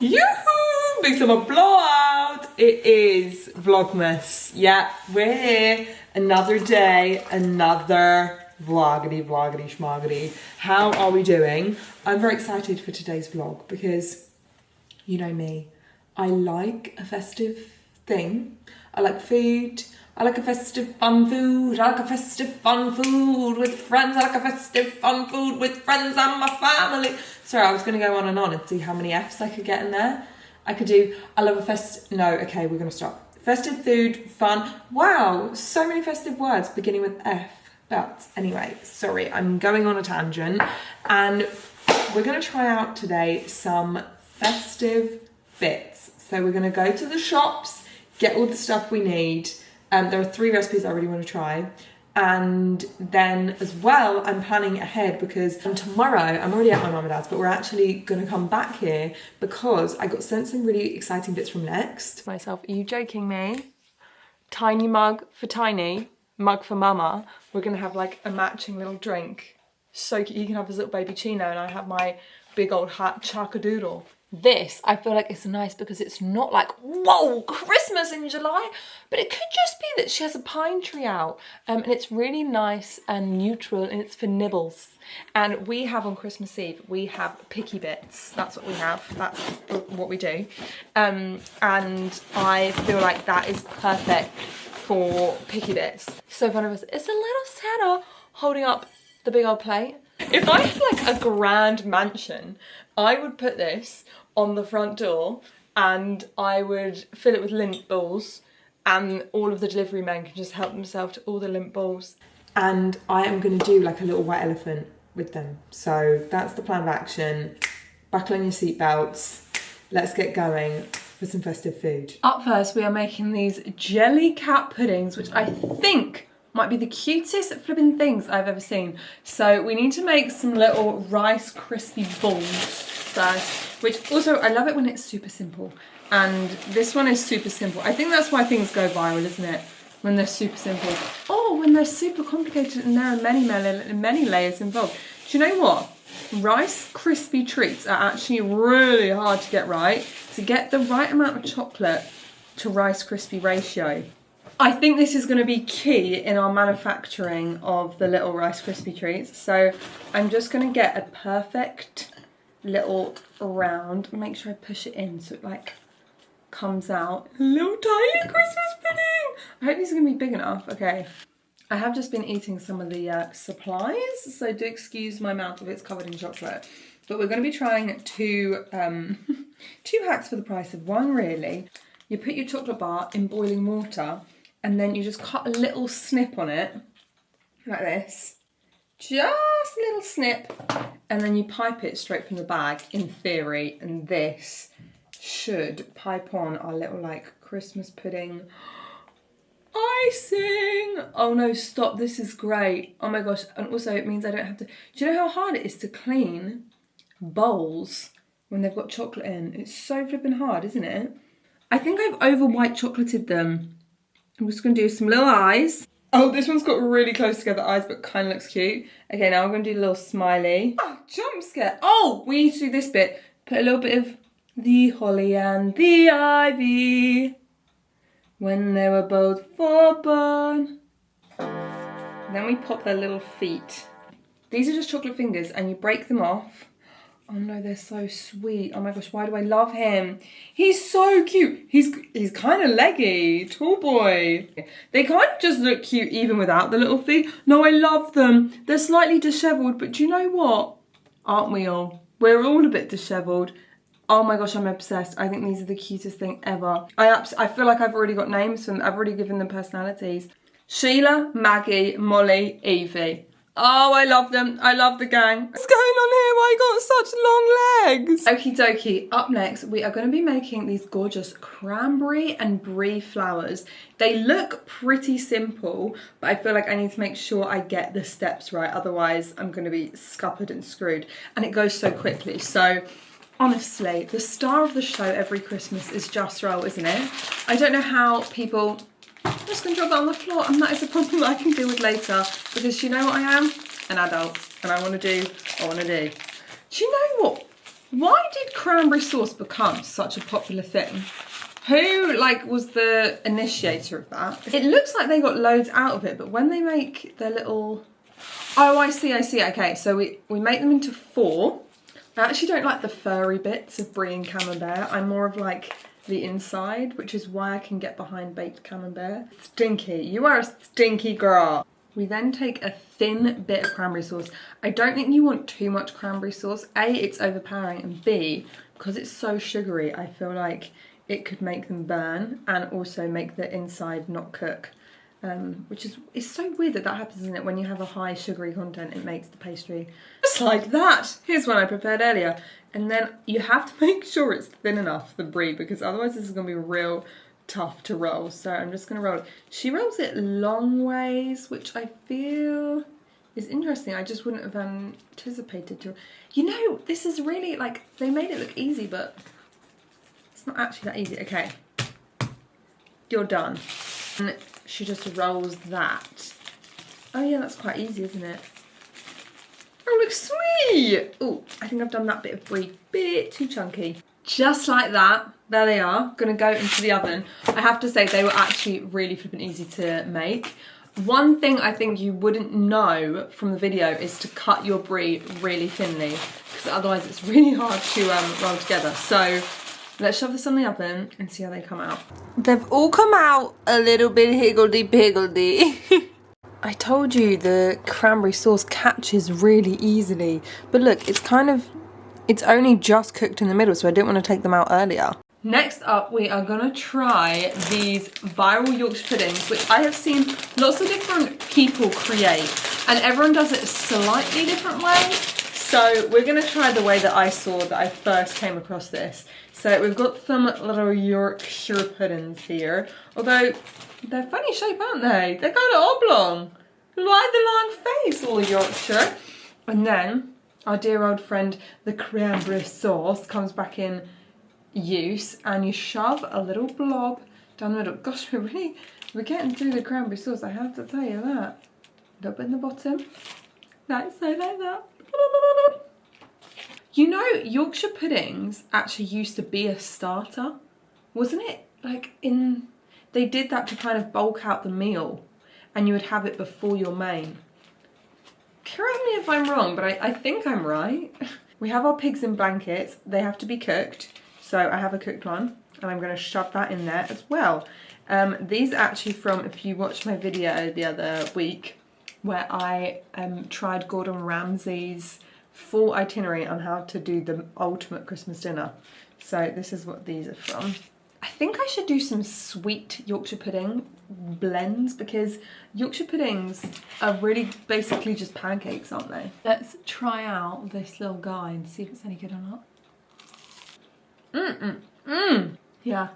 Yoo-hoo! Big summer blowout! It is Vlogmas. Yeah, we're here. Another day, another vloggity, schmoggity. How are we doing? I'm very excited for today's vlog because you know me. I like a festive thing. I like food. I like a festive fun food. I like a festive fun food with friends. I like a festive fun food with friends and my family. Sorry, I was going to go on and see how many F's I could get in there. I could do, I love a no, okay, we're going to stop. Festive food, fun. Wow, so many festive words beginning with F. But anyway, sorry, I'm going on a tangent. And we're going to try out today some festive bits. So we're going to go to the shops, get all the stuff we need. There are 3 recipes I really want to try. And then as well, I'm planning ahead because tomorrow, I'm already at my mum and dad's, but we're actually going to come back here because I got sent some really exciting bits from Next. Myself, are you joking me? Tiny mug for Tiny, mug for Mama. We're going to have like a matching little drink. So he can have his little baby chino and I have my big old hat chakadoodle. This, I feel like it's nice because it's not like, whoa, Christmas in July, but it could just be that she has a pine tree out and it's really nice and neutral and it's for nibbles. And we have on Christmas Eve, we have picky bits. That's what we have, that's what we do. And I feel like that is perfect for picky bits. So fun of us, it's a little Santa holding up the big old plate. If I had like a grand mansion, I would put this on the front door and I would fill it with lint balls and all of the delivery men can just help themselves to all the lint balls. And I am going to do like a little white elephant with them. So that's the plan of action. Buckle on your seatbelts. Let's get going for some festive food. Up first, we are making these jelly cat puddings, which I think might be the cutest flipping things I've ever seen. So we need to make some little Rice crispy balls first, which also, I love it when it's super simple. And this one is super simple. I think that's why things go viral, isn't it? When they're super simple. Or when they're super complicated and there are many layers involved. Do you know what? Rice crispy treats are actually really hard to get right. To get the right amount of chocolate to Rice crispy ratio. I think this is going to be key in our manufacturing of the little Rice crispy treats. So I'm just going to get a perfect little round. Make sure I push it in so it like comes out. A little tiny Christmas pudding. I hope these are going to be big enough. Okay. I have just been eating some of the supplies, so do excuse my mouth if it's covered in chocolate. But we're going to be trying 2 hacks for the price of 1, really. You put your chocolate bar in boiling water and then you just cut a little snip on it, like this. Just a little snip. And then you pipe it straight from the bag, in theory. And this should pipe on our little, like, Christmas pudding icing. Oh no, stop, this is great. Oh my gosh, and also it means I don't have to... Do you know how hard it is to clean bowls when they've got chocolate in? It's so flipping hard, isn't it? I think I've over white chocolated them. I'm just going to do some little eyes. Oh, this one's got really close together eyes, but kind of looks cute. Okay, now I'm going to do a little smiley. Oh, jump scare. Oh, we need to do this bit. Put a little bit of the holly and the ivy when they were both 4 born. Then we pop their little feet. These are just chocolate fingers and you break them off. Oh no, they're so sweet. Oh my gosh, why do I love him? He's so cute. He's kind of leggy, tall boy. They kind of just look cute even without the little feet. No, I love them. They're slightly dishevelled, but do you know what? Aren't we all? We're all a bit dishevelled. Oh my gosh, I'm obsessed. I think these are the cutest thing ever. I feel like I've already got names for them. I've already given them personalities. Sheila, Maggie, Molly, Evie. Oh, I love them. I love the gang. What's going on here? Why I got such long legs? Okie dokie. Up next, we are going to be making these gorgeous cranberry and brie flowers. They look pretty simple, but I feel like I need to make sure I get the steps right. Otherwise, I'm going to be scuppered and screwed. And it goes so quickly. So honestly, the star of the show every Christmas is Just Roll, isn't it? I don't know how people... I'm just going to drop that on the floor and that is a problem that I can deal with later because you know what I am? An adult and I want to do what I want to do. Do you know what? Why did cranberry sauce become such a popular thing? Who, like, was the initiator of that? It looks like they got loads out of it, but when they make their little... Oh, I see. Okay, so we make them into 4. I actually don't like the furry bits of brie and camembert. I'm more of like the inside, which is why I can get behind baked camembert. Stinky. You are a stinky girl. We then take a thin bit of cranberry sauce. I don't think you want too much cranberry sauce. A, it's overpowering, and B, because it's so sugary, I feel like it could make them burn and also make the inside not cook. Which is, it's so weird that happens, isn't it? When you have a high sugary content, it makes the pastry just like that. Here's one I prepared earlier. And then you have to make sure it's thin enough, the brie, because otherwise this is going to be real tough to roll. So I'm just going to roll it. She rolls it long ways, which I feel is interesting. I just wouldn't have anticipated to. You know, this is really, like, they made it look easy, but it's not actually that easy. Okay, you're done. And she just rolls that. Oh yeah, that's quite easy, isn't it? Oh, looks sweet. Oh, I think I've done that bit of brie bit too chunky. Just like that. There they are. Gonna go into the oven. I have to say they were actually really flippin' easy to make. One thing I think you wouldn't know from the video is to cut your brie really thinly, because otherwise it's really hard to roll together. So let's shove this on the oven and see how they come out. They've all come out a little bit higgledy-piggledy. I told you the cranberry sauce catches really easily. But look, it's only just cooked in the middle, so I didn't want to take them out earlier. Next up, we are gonna try these viral Yorkshire puddings, which I have seen lots of different people create, and everyone does it a slightly different way. So we're gonna try the way that I saw that I first came across this. So we've got some little Yorkshire puddings here, although they're funny shape, aren't they? They're kind of oblong, like the long face, all Yorkshire. And then our dear old friend, the cranberry sauce, comes back in use, and you shove a little blob down the middle. Gosh, we're getting through the cranberry sauce, I have to tell you that. A little bit in the bottom, like so, like that. You know, Yorkshire puddings actually used to be a starter, wasn't it? Like they did that to kind of bulk out the meal, and you would have it before your main. Correct me if I'm wrong, but I think I'm right. We have our pigs in blankets. They have to be cooked. So I have a cooked one, and I'm going to shove that in there as well. These are actually from, if you watched my video the other week, where I tried Gordon Ramsay's full itinerary on how to do the ultimate Christmas dinner. So this is what these are from. I think I should do some sweet Yorkshire pudding blends, because Yorkshire puddings are really basically just pancakes, aren't they? Let's try out this little guy and see if it's any good or not. Yeah.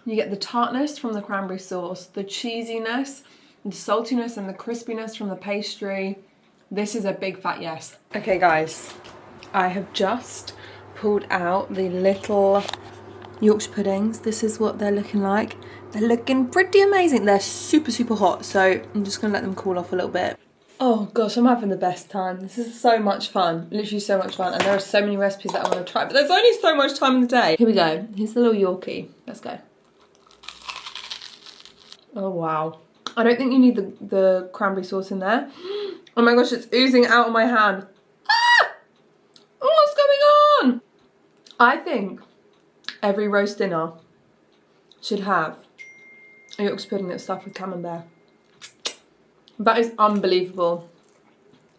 You get the tartness from the cranberry sauce, the cheesiness, the saltiness and the crispiness from the pastry. This is a big fat yes. Okay guys, I have just pulled out the little Yorkshire puddings. This is what they're looking like. They're looking pretty amazing. They're super, super hot, so I'm just gonna let them cool off a little bit. Oh gosh, I'm having the best time. This is so much fun, literally so much fun. And there are so many recipes that I want to try, but there's only so much time in the day. Here we go, here's the little Yorkie. Let's go. Oh wow. I don't think you need the cranberry sauce in there. Oh my gosh, it's oozing out of my hand. Ah! Oh, what's going on? I think every roast dinner should have a Yorkshire pudding that's stuffed with camembert. That is unbelievable.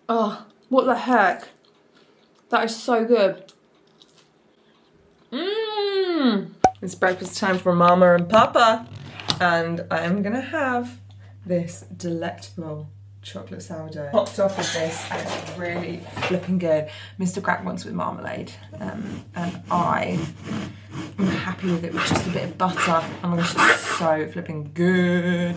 Oh, what the heck? That is so good. It's breakfast time for Mama and Papa, and I am gonna have this delectable chocolate sourdough topped off with this, and it's really flipping good. Mr. Crack wants it with marmalade, and I am happy with it with just a bit of butter. Oh my gosh, it's so flipping good.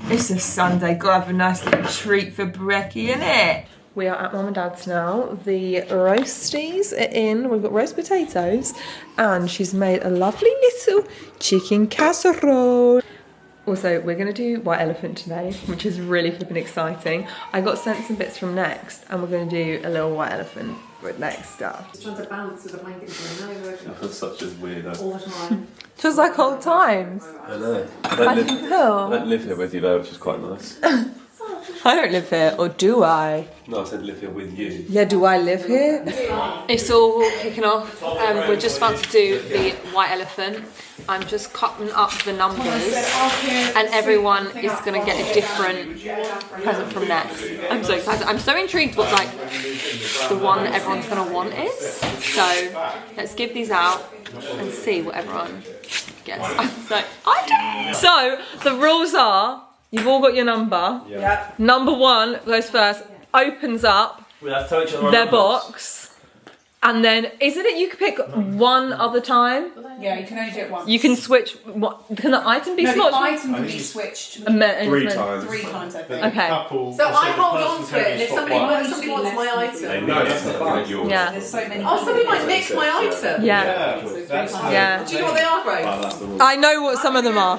It's a Sunday, gotta have a nice little treat for brekkie, innit? We are at Mum and Dad's now. The roasties are in. We've got roast potatoes, and she's made a lovely little chicken casserole. Also, we're gonna do white elephant today, which is really flipping exciting. I got sent some bits from Next, and we're gonna do a little white elephant with Next stuff. Just trying to balance with the blanket going over. That's such a weirdo. All the time. Just like old times. I know. How do you I feel? don't live here with you though, which is quite nice. I don't live here, or do I? No, I said live here with you. Yeah, do I live here? It's all kicking off. We're just about to do the white elephant. I'm just cutting up the numbers, and everyone is gonna get a different present from Next. I'm so excited. I'm so intrigued what like the one that everyone's gonna want is. So let's give these out and see what everyone gets. I'm so excited. So the rules are: you've all got your number. Yeah. Number one goes first. Opens up We have to tell each other our their numbers. box, and then isn't it you can pick one other time? Yeah, you can only do it once. You can switch. What can the item be No, the switched? item can be switched Three times. 3 times, I think. Okay. So I hold on to it, and if somebody wants my item. No, that's the fact. Yours. Yeah. There's so many. Oh, somebody might nick my item. Yeah. Yeah. Do you know what they are, Grace? That's the rule. I know what some of them are.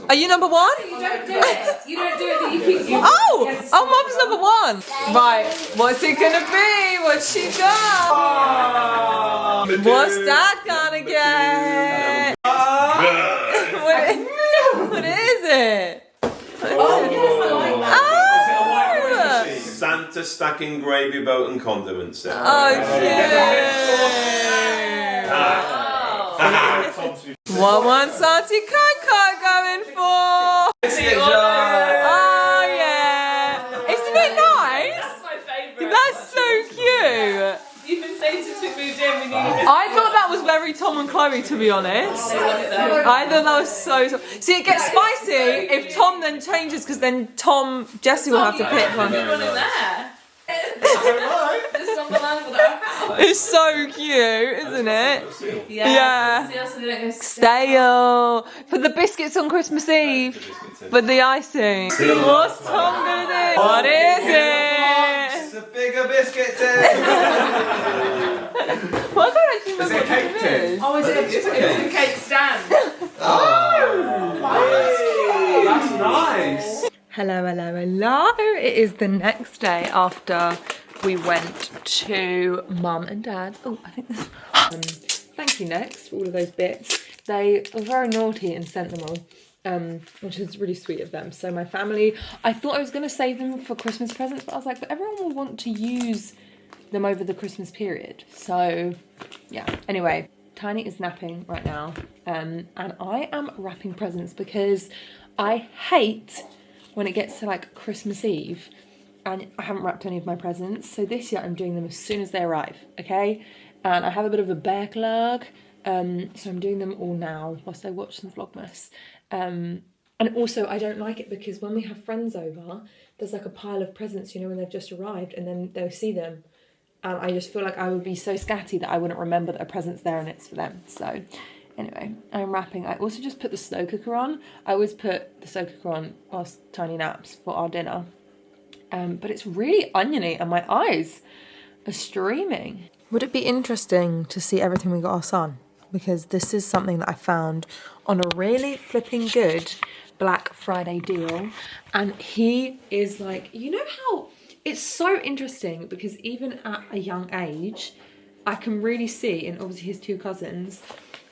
Are you number one? You don't do it. You don't do it, but you keep Oh, Mum's number one. Right. What's it gonna be? What's she got? What's that gonna get? What is it? Oh, yes, I like that. Oh, Santa stacking gravy boat and condiment set. What one's Auntie Kaka going for? Oh yeah! Isn't it nice? That's my favourite. That's so cute. You've been saying since we moved in, we need I thought that was very Tom and Chloe, to be honest. I thought that was so. See, it gets spicy if Tom then changes, because then Jesse will have to pick one. one in there. This is on the line for that. It's so cute, isn't it? Yeah. Stale. Stale for the biscuits on Christmas Eve, for the icing. What's Tom gonna do? What is it? It's a bigger biscuit tin. Well, I don't actually remember Is it what cake it tin? is. Oh, is it a cake stand? That's nice. Hello, hello, hello. It is the next day after we went to Mum and Dad's. Oh, I think this. Thank you, Next, for all of those bits. They were very naughty and sent them all, which is really sweet of them. So my family, I thought I was going to save them for Christmas presents, but I was like, but everyone will want to use them over the Christmas period. So, yeah. Anyway, Tiny is napping right now, and I am wrapping presents because I hate when it gets to like Christmas Eve and I haven't wrapped any of my presents. So this year I'm doing them as soon as they arrive, okay? And I have a bit of a backlog, so I'm doing them all now whilst I watch some Vlogmas. And also I don't like it because when we have friends over, there's like a pile of presents, you know, when they've just arrived, and then they'll see them. And I just feel like I would be so scatty that I wouldn't remember that a present's there and it's for them. So anyway, I'm wrapping. I also just put the slow cooker on. I always put the slow cooker on whilst Tiny naps for our dinner. But it's really oniony and my eyes are streaming. Would it be interesting to see everything we got our son? Because this is something that I found on a really flipping good Black Friday deal. And he is like, you know how... It's so interesting because even at a young age, I can really see, and obviously his two cousins,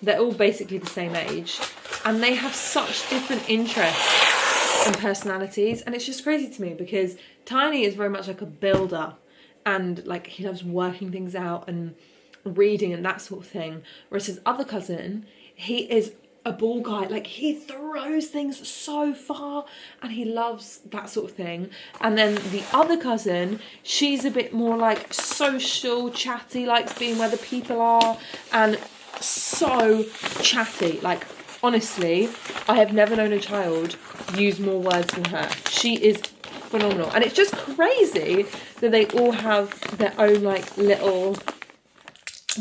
they're all basically the same age, and they have such different interests and personalities, and it's just crazy to me because Tiny is very much like a builder, and like he loves working things out and reading and that sort of thing, whereas his other cousin, he is a ball guy, like he throws things so far and he loves that sort of thing. And then the other cousin, she's a bit more like social, chatty, likes being where the people are, and so chatty. Like honestly, I have never known a child use more words than her. She is phenomenal, and it's just crazy that they all have their own like little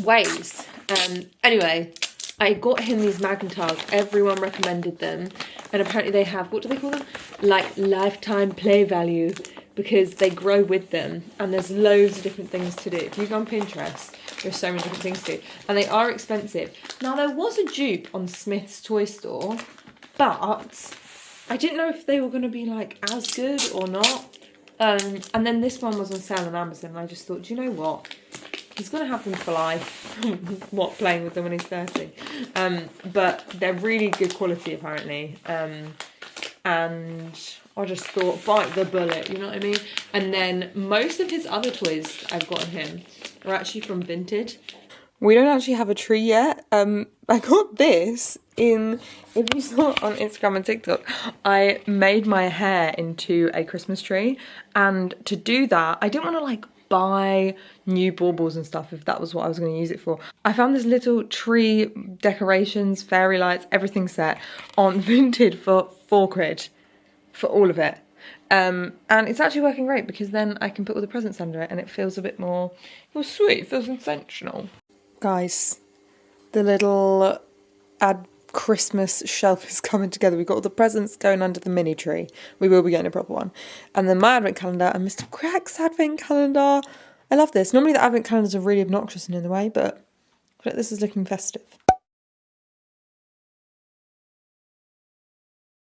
ways. Anyway, I got him these magnetars. Everyone recommended them, and apparently they have, what do they call them? Like lifetime play value, because they grow with them, and there's loads of different things to do. If you go on Pinterest, there's so many different things to do, and they are expensive. Now there was a dupe on Smith's toy store, but I didn't know if they were going to be like as good or not. And then this one was on sale on Amazon, and I just thought, do you know what? He's going to have them for life. What, playing with them when he's 30? But they're really good quality, apparently. And I just thought, bite the bullet, you know what I mean? And then most of his other toys I've gotten him are actually from Vinted. We don't actually have a tree yet. I got this in, if you saw it on Instagram and TikTok, I made my hair into a Christmas tree. And to do that, I didn't want to like buy new baubles and stuff if that was what I was going to use it for. I found this little tree decorations, fairy lights, everything set on Vinted for £4 for all of it. And it's actually working great because then I can put all the presents under it and it feels a bit more, it feels sweet, it feels intentional. Guys, the little Christmas shelf is coming together. We've got all the presents going under the mini tree. We will be getting a proper one. And then my advent calendar and Mr. Crack's advent calendar. I love this. Normally the advent calendars are really obnoxious and in the way, but this is looking festive.